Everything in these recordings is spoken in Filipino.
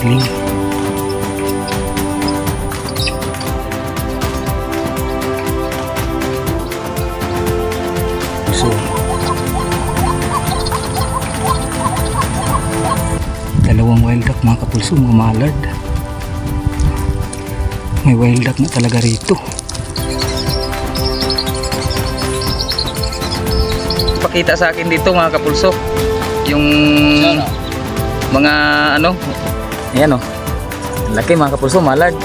snorkeling. So, dalawang wild duck mga kapulso, mga mallard. May wild duck na talaga rito. Pakita sa akin dito mga kapulso yung mga ano, ayan o, laki mga kapulso, mallard.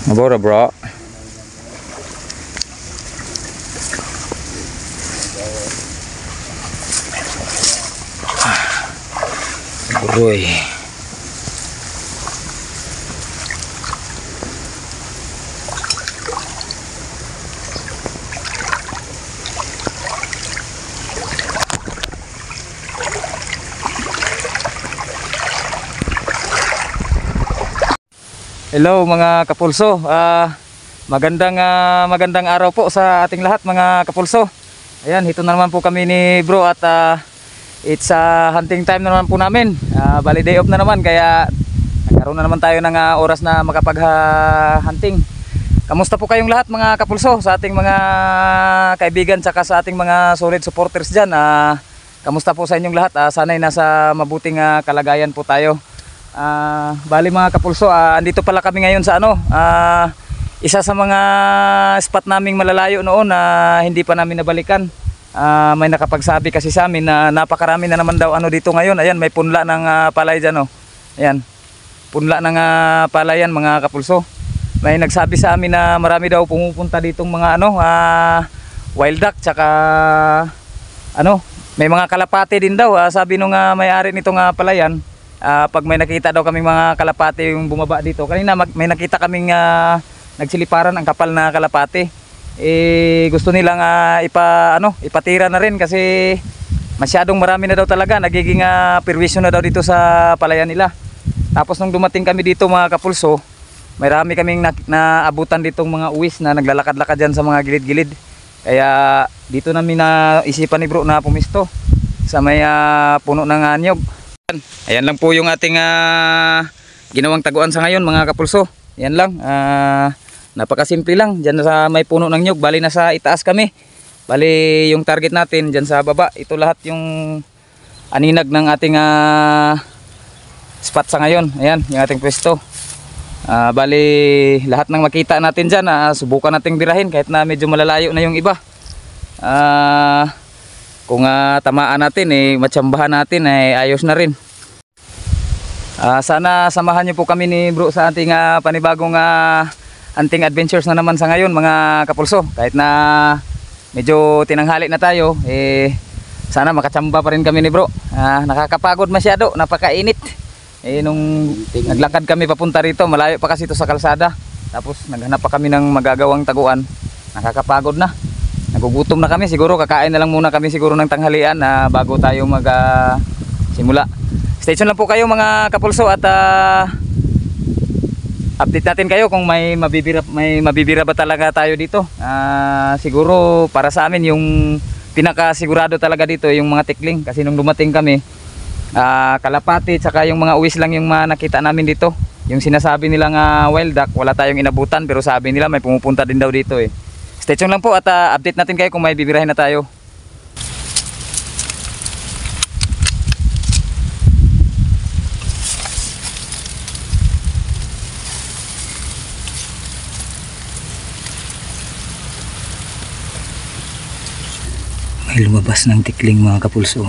Mabora bro. Guroy. Hello mga kapulso, magandang araw po sa ating lahat mga kapulso. Ayan, ito na naman po kami ni bro at it's hunting time na naman po namin. Bali day off na naman, kaya nagkaroon na naman tayo ng oras na makapag-hunting. Kamusta po kayong lahat mga kapulso, sa ating mga kaibigan tsaka sa ating mga solid supporters dyan? Kamusta po sa inyong lahat? Sana'y nasa mabuting kalagayan po tayo. Bali mga kapulso, andito pala kami ngayon sa isa sa mga spot naming malalayo noon na hindi pa namin nabalikan. May nakapagsabi kasi sa amin na napakarami na naman daw dito ngayon. Ayan, may punla ng palay dyan oh. Ayan, punla ng palayan mga kapulso. May nagsabi sa amin na marami daw pumupunta ditong mga wild duck, tsaka may mga kalapate din daw. Sabi nung may-ari nitong palayan, pag may nakita daw kaming mga kalapate yung bumaba dito. Kanina may nakita kaming nagsiliparan ang kapal na kalapate. Gusto nilang ipatira na rin kasi masyadong marami na daw talaga. Nagiging perwisyo na daw dito sa palayan nila. Tapos nung dumating kami dito mga kapulso, marami kaming naabutan ditong mga uwis na naglalakad-lakad dyan sa mga gilid-gilid. Kaya dito namin naisipan ni bro na pumisto sa may puno ng niyog. Ayan lang po yung ating ginawang taguan sa ngayon mga kapulso. Ayan lang, napakasimple lang. Diyan sa may puno ng nyug, bali nasa itaas kami. Bali yung target natin diyan sa baba. Ito lahat yung aninag ng ating spot sa ngayon. Ayan, yung ating pwesto. Bali lahat ng makita natin diyan, subukan nating birahin kahit na medyo malalayo na yung iba. Kung tamaan natin, matsambahan natin, ayos na rin. Sana samahan nyo po kami ni bro sa ating panibagong hunting adventures na naman sa ngayon mga kapulso. Kahit na medyo tinanghali na tayo, sana makatsamba pa rin kami ni bro. Nakakapagod masyado, napakainit. Nung naglakad kami papunta rito, malayo pa kasi ito sa kalsada. Tapos naghanap pa kami ng magagawang taguan. Nakakapagod na. Nagugutom na kami, siguro kakain na lang muna kami siguro ng tanghalian bago tayo simula. Stay tuned lang po kayo mga kapulso at update natin kayo kung may mabibira ba talaga tayo dito. Siguro para sa amin yung pinakasigurado talaga dito yung mga tikling, kasi nung dumating kami, kalapati tsaka yung mga uwis lang yung nakita namin dito. Yung sinasabi nilang wild duck, wala tayong inabutan, pero sabi nila may pumupunta din daw dito eh. Stay tuned lang po at update natin kayo kung may bibirahin na tayo. May lumabas ng tikling mga kapulso.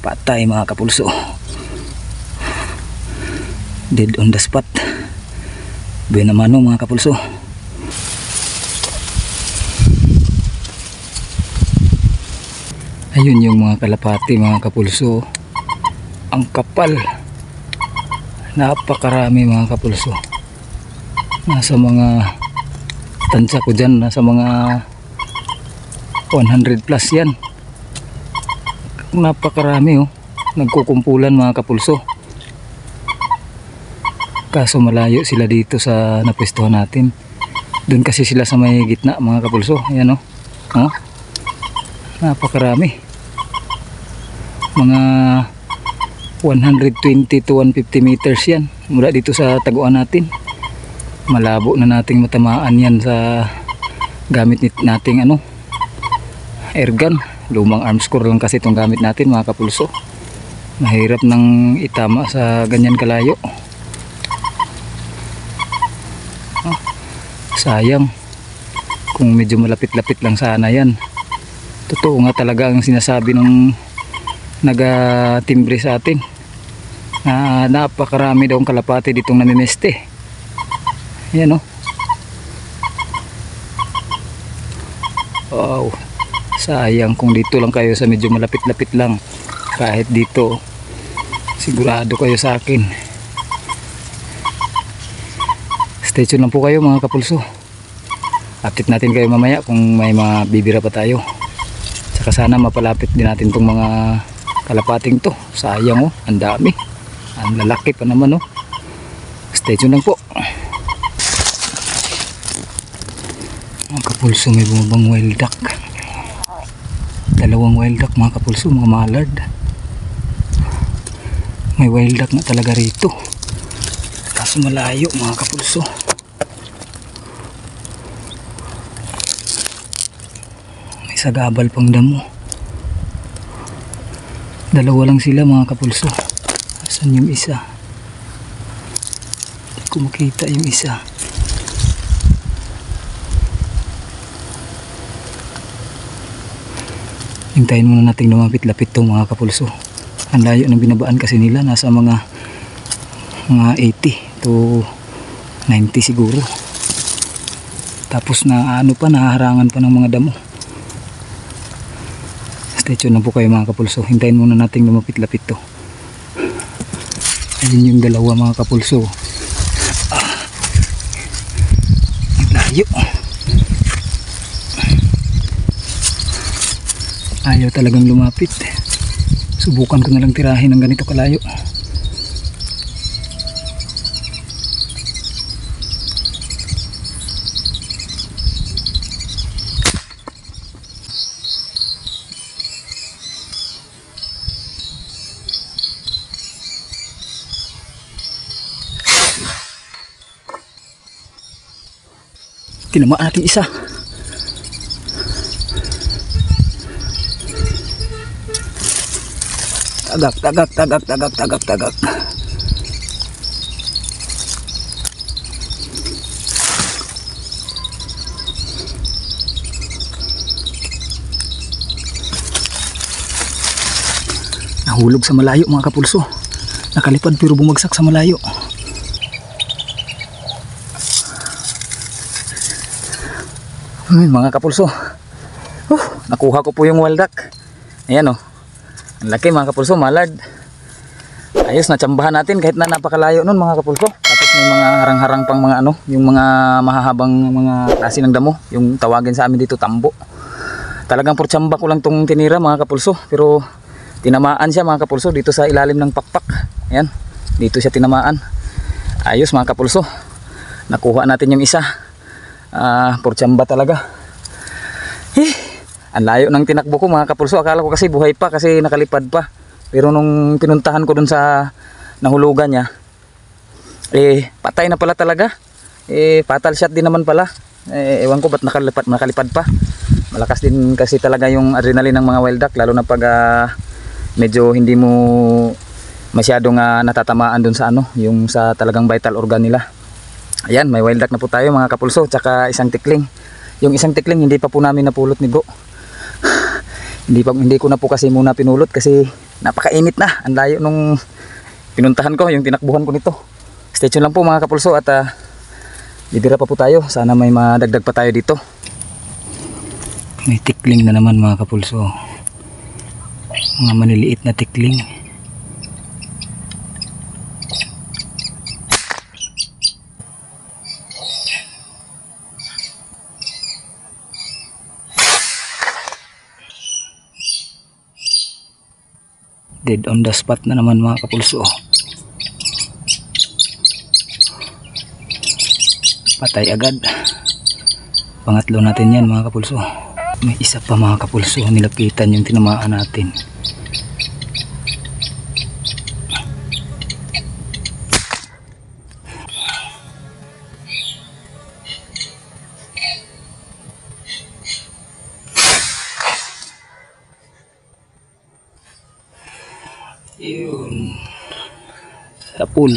Patay mga kapulso, dead on the spot. Buena mano mga kapulso. Ayun yung mga kalapati mga kapulso, ang kapal, napakarami mga kapulso. Nasa mga tansya ko dyan, nasa mga 100 plus yan. Napakarami oh, nagkukumpulan mga kapulso. Kaso malayo sila dito sa napwestuhan natin. Doon kasi sila sa may gitna mga kapulso. Ayan oh, oh, napakarami. Mga 120 to 150 meters yan mula dito sa taguan natin. Malabo na nating matamaan yan sa gamit nating airgun. Lumang arms core lang kasi itong gamit natin mga kapulso. Mahirap nang itama sa ganyan kalayo. Sayang kung medyo malapit-lapit lang sana yan. Totoo nga talaga ang sinasabi ng nagatimbre sa atin, napakarami daw ang kalapati ditong namimeste. Ayan o. Wow, sayang kung dito lang kayo sa medyo malapit-lapit lang. Kahit dito sigurado kayo sa akin. Stay tuned lang po kayo mga kapulso. Update natin kayo mamaya kung may mabibira pa tayo. Tsaka sana mapalapit din natin tong mga kalapating to. Sayang oh, ang dami, ang lalaki pa naman oh. Stay tuned lang po mga kapulso. May bumabang wild duck, dalawang wild duck mga kapulso, mga mallard. May wild duck na talaga rito, kaso malayo mga kapulso. May sagabal pang damo. Dalawa lang sila mga kapulso. Asan yung isa? Hindi ko makita yung isa. Hintayin muna natin lumapit-lapit itong mga kapulso. Ang layo ng binabaan kasi nila, nasa mga 80 to 90 siguro. Tapos na nahaharangan pa ng mga damo. Stay tuned lang po kayo mga kapulso. Hintayin muna natin lumapit-lapit to. Ayun yung dalawa mga kapulso. Layo. Ayaw talagang lumapit. Subukan ko na lang tirahin ng ganito kalayo. Tinamaan natin isa. Tagak. Nahulog sa malayo mga kapulso. Nakalipad pero bumagsak sa malayo. Mga kapulso, nakuha ko po yung wild duck. Ayan oh, ang laki mga kapulso, mallard. Ayos, natsambahan natin kahit na napakalayo nun mga kapulso. Tapos may mga harang-harang pang mga ano, yung mga mahahabang mga klase ng damo, yung tawagin sa amin dito tambo. Talagang portsamba ko lang tong tinira mga kapulso, pero tinamaan siya mga kapulso dito sa ilalim ng pakpak. Ayan, dito siya tinamaan. Ayos mga kapulso, nakuha natin yung isa. Portsamba talaga. Ang layo ng tinakbo ko mga kapulso. Akala ko kasi buhay pa kasi nakalipad pa. Pero nung pinuntahan ko dun sa nahulugan niya, patay na pala talaga. Fatal shot din naman pala. Ewan ko ba't nakalipad pa. Malakas din kasi talaga yung adrenaline ng mga wild duck, lalo na pag medyo hindi mo masyadong natatamaan dun sa ano, yung sa talagang vital organ nila. Ayan, may wild duck na po tayo mga kapulso, tsaka isang tikling. Yung isang tikling hindi pa po namin napulot ni bro. Hindi ko na po kasi muna pinulot kasi napakainit na. Ang layo nung pinuntahan ko, yung tinakbuhan ko nito. Stay tuned lang po mga kapulso at bibira pa po tayo. Sana may madagdag pa tayo dito. May tikling na naman mga kapulso. Mga maliliit na tikling. Dead on the spot na naman mga kapulso. Patay agad. Pangatlo natin yan mga kapulso. May isa pa mga kapulso, nilapitan yung tinamaan natin. Yun, sa pool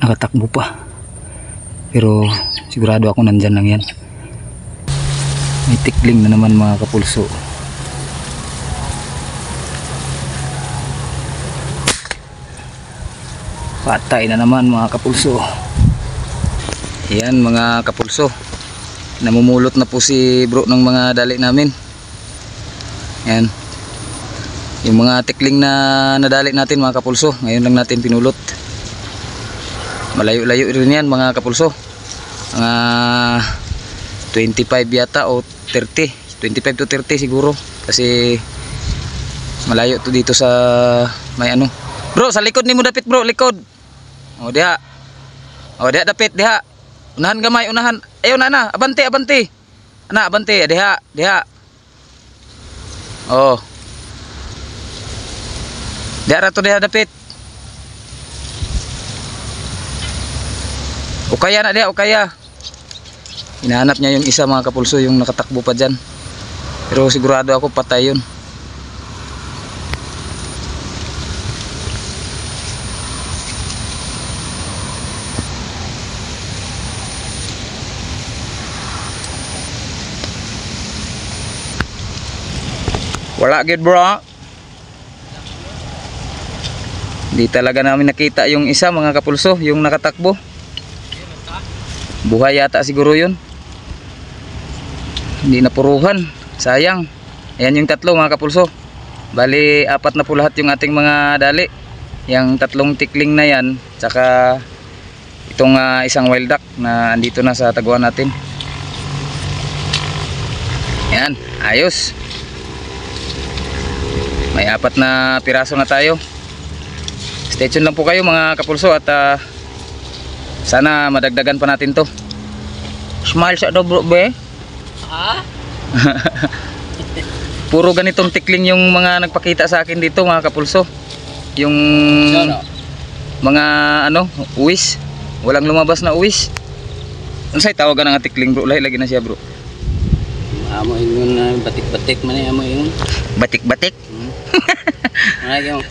nakatakbo pa, pero sigurado ako nandyan lang yan. May tikling na naman mga kapulso. Patay na naman mga kapulso. Ayan mga kapulso, namumulot na po si bro ng mga dali namin. Yan. Yung mga tikling na nadali natin mga kapulso, ngayon lang natin pinulot. Malayo-layo rin yan mga kapulso. Mga 25 yata o 30. 25 to 30 siguro. Kasi malayo to dito sa may ano. Bro, sa likod ni mo dapit bro, likod. O diha. O diha dapit, diha. Unahan gamay, unahan. Ayaw na, abante, abante. Ana, abante, diha, diha. Oh. Diara to diha dapit. O kaya na diha, o kaya. Hinahanap niya yung isa mga kapulso, yung nakatakbo pa dyan. Pero sigurado ako patay yun. Wala gid bro. Hindi talaga namin nakita yung isa mga kapulso, yung nakatakbo. Buhay yata siguro yun. Hindi napuruhan. Sayang. Ayan yung tatlo mga kapulso. Bali 4 na po lahat yung ating mga dali. Yung 3 tikling na yan, tsaka itong isang wild duck na andito na sa taguan natin. Ayan, ayos. May 4 na piraso na tayo. Stay tuned lang po kayo mga kapulso at sana madagdagan pa natin to. Smile sa dobro be. Ha? Puro ganitong tikling yung mga nagpakita sa akin dito mga kapulso. Yung mga ano, uwis. Walang lumabas na uwis. Ano sa'y tawagan ng tikling bro? Lagi na siya bro. Amo ingon batik-batik man amo ingon. Batik-batik?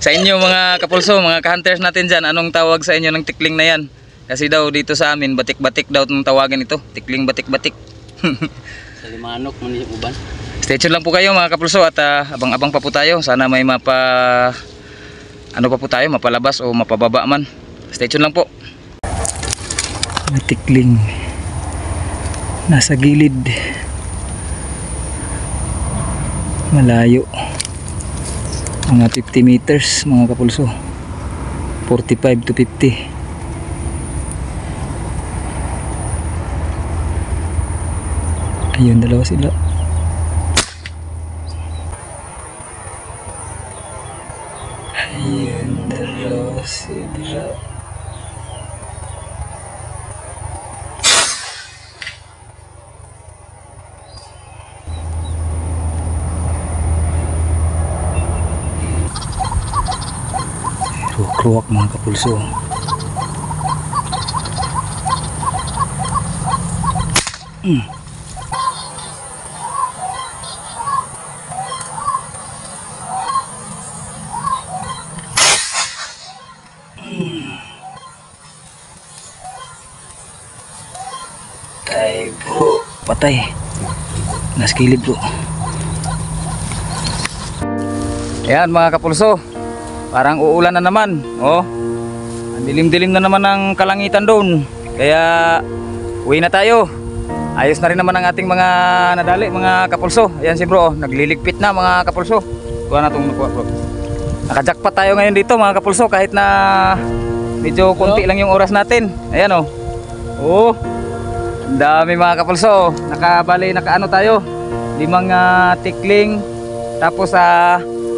Sa inyo mga kapulso, mga ka-hunters natin dyan, anong tawag sa inyo ng tikling na yan? Kasi daw dito sa amin, batik-batik daw itong tawagan ito. Tikling batik-batik. Sa limanok man yung uban. Stay tuned lang po kayo mga kapulso at abang-abang pa po tayo. Sana may ano pa po tayo, mapalabas o mapababa man. Stay tuned lang po. May tikling nasa gilid. Malayo. Mga 50 meters mga kapulso. 45 to 50. Ayun, dalawa sila. Ayun, dalawa sila. Ruwak mga kapulso. Ay bro, patay. Nasa kilid bro. Ayan mga kapulso, parang uulan na naman. Oh, ang dilim-dilim na naman ang kalangitan doon. Kaya uwi na tayo. Ayos na rin naman ang ating mga nadali mga kapulso. Ayan si bro, nagliligpit na mga kapulso. Kuha na itong nakuha bro. Nakajackpot tayo ngayon dito mga kapulso, kahit na medyo konti lang yung oras natin. Ayan oh. Oh, ang dami mga kapulso. Nakaano tayo, 5 tikling. Tapos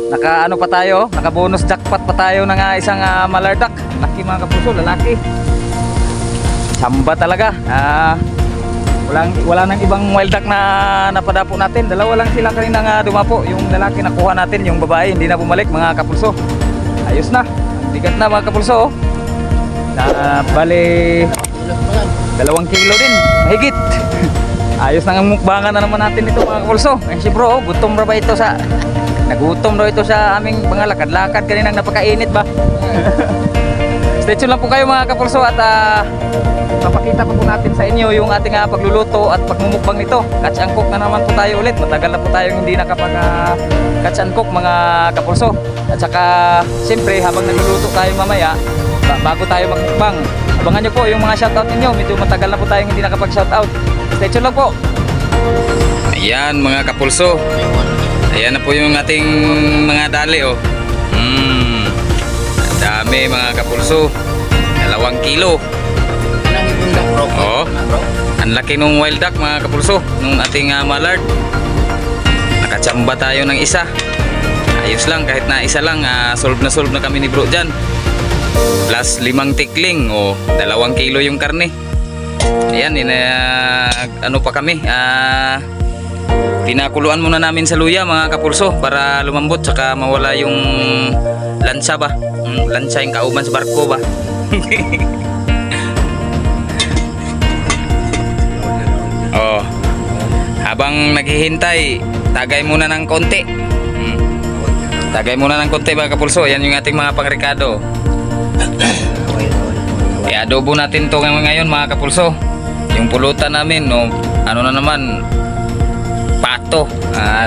naka pa tayo, naka bonus jackpot pa tayo ng isang malardak. Laki mga kapulso, lalaki. Samba talaga. Wala nang ibang wild duck na napadapo natin. Dalawa lang sila kanina dumapo. Yung lalaki nakuha natin, yung babae hindi na bumalik mga kapulso. Ayos na. Ang bigat na mga kapulso. Bali 2 kilo din, mahigit. Ayos na ang mukbangan na naman natin ito mga kapulso. Eh si bro, gutom ra ba ito sa nagutom raw ito sa aming mga lakad-lakad kaninang napakainit ba. Stay tuned lang po kayo mga kapulso at papakita pa po natin sa inyo yung ating pagluluto at pagmumukbang nito. Catch and cook na naman po tayo ulit. Matagal na po tayong hindi nakapag catch and cook mga kapulso. At saka siyempre habang nagluluto tayo mamaya, bago tayo magmukbang, abangan nyo po yung mga shoutout ninyo. Medyo matagal na po tayong hindi nakapag shoutout. Stay tuned lang po. Ayan mga kapulso, ayan na po yung ating mga dali oh. Ang dami mga kapulso, 2 kilo. Oh, ang laki nung wild duck mga kapulso, nung ating mallard. Nakachamba tayo ng isa. Ayos lang, kahit na isa lang, solve na kami ni bro dyan. Plus 5 tikling, oh, 2 kilo yung karne. Ayan, ano pa kami, pinakuluan muna namin sa luya mga kapulso para lumambot, saka mawala yung lansa ba, lansa yung kauban sa barko ba. Oh, habang naghihintay, tagay muna ng konti. Tagay muna ng konti mga kapulso. Yan yung ating mga pangrekado. I-adobo natin to ngayon mga kapulso. Yung pulutan namin, no, ano na naman, pato.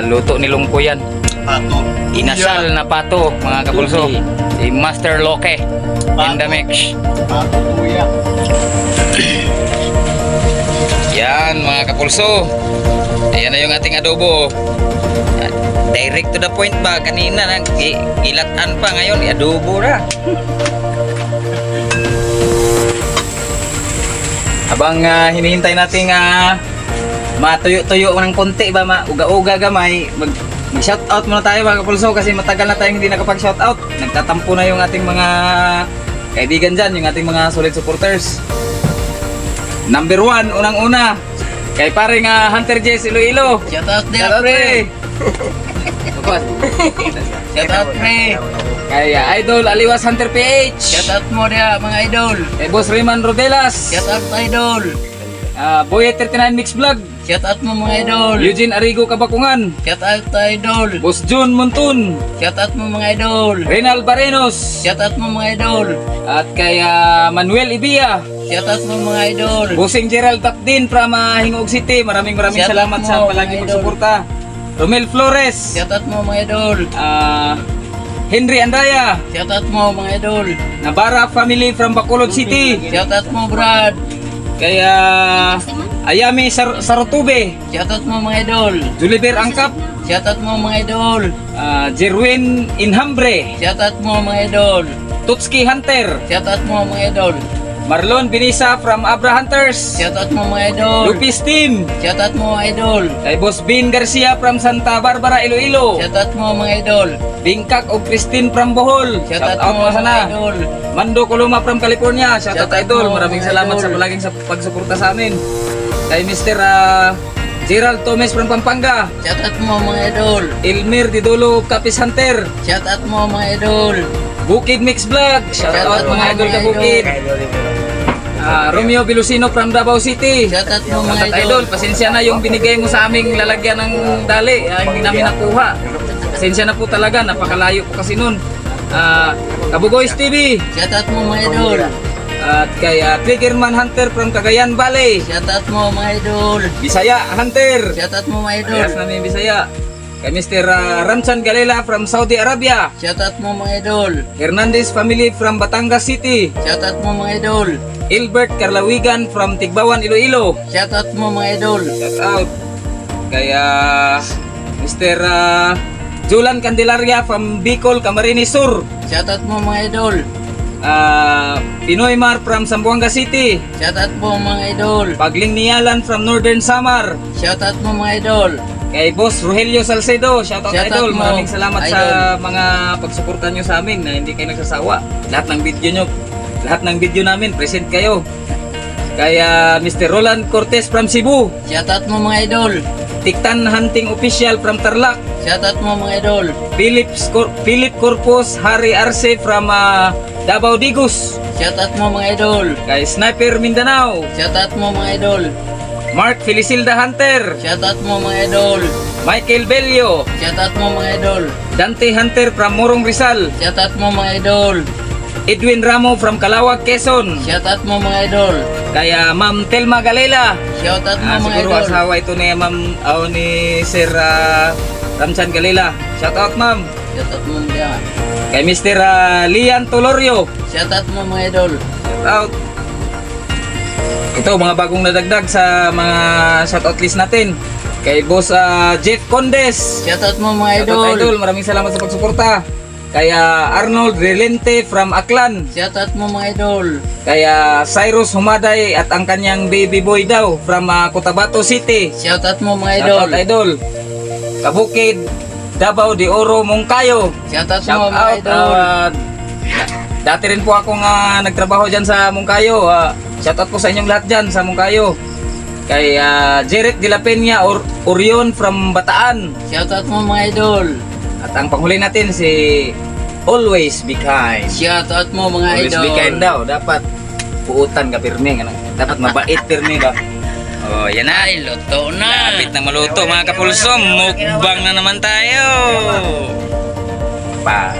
Luto ni Lungko yan. Pato. Inasal na pato mga kapulso. Si Master Loke in the mix. Pato tuya. Yan mga kapulso. Ayan na yung ating adobo. Direct to the point ba? Kanina ilatan pa, ngayon i-adobo na. Habang hinihintay natin matuyo-tuyo ng konti ba, uga-uga gamay, mag-shoutout muna tayo mga kapulso kasi matagal na tayong hindi nakapag-shoutout. Nagtatampo na yung ating mga kaibigan dyan, yung ating mga solid supporters. Number 1, unang-una, kay paring Hunter Jess Iloilo. Shoutout din pre. Shoutout pre. Kay Idol Aliwas Hunter PH. Shoutout mo dia mga idol. Kay Boss Raymond Rodelas. Shoutout idol. Boy 39 Mix Vlog. Shoutout mo mga idol. Eugene Arigo Kabakungan. Shoutout idol. Boss June Montun. Shoutout mo mga idol. Renal Barenos. Shoutout mo mga idol. At kay Manuel Ibia. Shoutout mo mga idol. Bossing Gerald Tapdin from Hingog City. Maraming Shoutout salamat mo, sa palagi mga idol. pagsuporta. Romel Flores. Shoutout mo mga idol. Henry Andaya. Shoutout mo mga idol. Nabara family from Bacolod City. Shoutout mo Brad. Kaya Ayami Sarotube, Shoutout mo mga idol. Juliber Angkap, Shoutout mo mga idol. Jerwin Inhambre, Shoutout mo mga idol. Tutski Hunter, Shoutout mo mga idol. Marlon Binisa from Abra Hunters, Shoutout mo mga idol. Lupis Team, Shoutout mo mga idol. kay Boss Bin Garcia from Santa Barbara, Iloilo, Shoutout mo mga idol. Bingkak o Christine from Bohol, Shoutout shout out mo mo mga sana. idol. Mando Coloma from California, shout out Shoutout idol. mo, Maraming mga salamat idol. sa palaging sa pagsuporta sa amin. Kay Mr. Gerald Tomes from Pampanga, Shoutout mo mga idol. Elmer Didolo Capis Hunter, Shoutout mo mga idol. Bukid Mix Vlog, shout out mga idol ka Bukid. Romeo Bilusino from Davao City, Shoutout mo shout mga out idol. idol. Pasensya na yung binigay mo sa aming lalagyan ng dali, hindi namin nakuha. Pasensya na po talaga, napakalayo po kasi nun. Kabugoys TV, Shoutout mo mga idol. at kay Triggerman Hunter from Cagayan Valley, Shoutout mo mga idol. Bisaya Hunter, Shoutout mo mga idol. ayas namin Bisaya. Kay Mr. Ramchan Galela from Saudi Arabia, Shoutout mo mga idol. Hernandez family from Batangas City, Shoutout mo mga idol. Ilbert Carlawigan from Tigbawan, Iloilo, Shoutout mo mga idol. shout out. Kay Mr. Julan Candelaria from Bicol, Camarines Sur, Shoutout mo mga idol. Pinoy Mar from Zamboanga City, Shoutout mo mga idol. Pagling Nialan from Northern Samar, Shoutout mo mga idol. kay Boss Rogelio Salcedo, shoutout Shoutout idol. mo, Maraming salamat sa idol. mga pagsuporta nyo sa amin na hindi kayo nagsasawa. Lahat ng video nyo, lahat ng video namin, present kayo. Kaya Mr. Roland Cortez from Cebu, Shoutout mo mga idol. Tiktan Hunting Official from Tarlac, Shoutout mo mga idol. Philip Corpus Harry Arce from Davao Digos, Shoutout mo mga idol. kay Sniper Mindanao, Shoutout mo mga idol. Mark Felicilda Hunter, Shoutout mo mga idol. Michael Bello, Shoutout mo mga idol. Dante Hunter from Morong Rizal, Shoutout mo mga idol. Edwin Ramo from Calawag, Quezon, Shoutout mo mga idol. kaya Ma'am Telma Galela. Shoutout mo mga Siguro idol. asawa ito ni ni Sir Ramchan Galela. Shout out ma'am. Shoutout mo mga. Kay Mr. Lian Tolorio. Shoutout mo mga idol. Shout out. Ito mga bagong nadagdag sa mga shoutout list natin. Kay Boss Jeff Condes. Shoutout mo mga Shout out idol. idol. Maraming salamat sa pagsuporta. Kaya Arnold Relente from Aklan. Shoutout mo mga idol. Kaya Cyrus Humaday at ang kanyang baby boy daw from Cotabato City. Shoutout mo mga Shout idol. out idol. Kabukid, Davao de Oro, Moncayo. Shoutout Shout mo mga out. idol. Dati rin po akong nagtrabaho dyan sa Moncayo. Shout out po sa inyong lahat dyan sa Moncayo. Kay Jeric de la Peña Orion from Bataan. Shoutout mo mga idol. At ang panghuli natin si Always Be Kind. Shoutout mo mga Always idol. be kind daw. Dapat puutan ka pirmi. Dapat mabait pirmi ba? Oh, yan na. Ay, luto na. Lapit na maluto mga kapulso. Mukbang na naman tayo. Pa.